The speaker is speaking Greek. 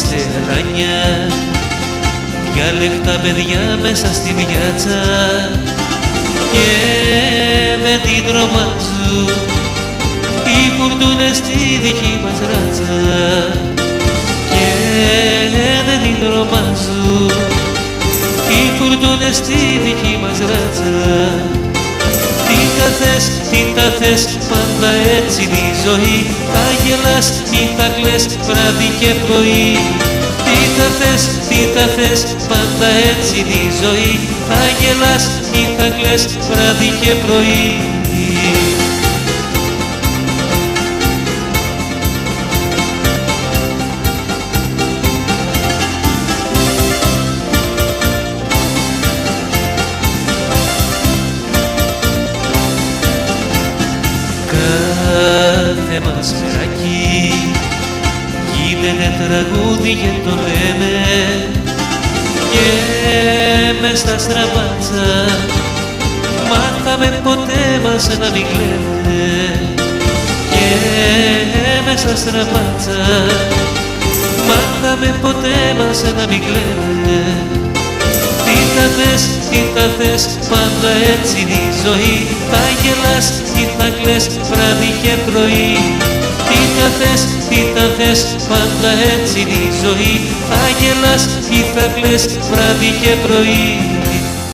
στεράνια, διάλεκτα παιδιά μέσα στην πιάτσα και δεν την τρομάζουν οι φουρτούνες στη δική μας ράτσα και δεν την τρομάζουν οι φουρτούνες στη δική μας ράτσα. Τι τα θες, πάντα έτσι είναι η ζωή, θα γελάς ή θα κλαις βράδυ και πρωί. Τι τα θες, πάντα έτσι είναι η ζωή, θα γελάς ή θα κλαις βράδυ και πρωί. Κάθε μας μεράκι γίνεται τραγούδι και το λέμε και μες στα στραβάτσα μάθαμε ποτέ μας να μην κλαίμε και μες στα στραβάτσα μάθαμε ποτέ μας να μην κλαίμε. Τι τα θες, πάντα έτσι είναι η ζωή, θα γελάς ή θα κλαις βράδυ και πρωί. Τι τα θες, πάντα έτσι είναι η ζωή, θα γελάς ή θα κλαις βράδυ και πρωί.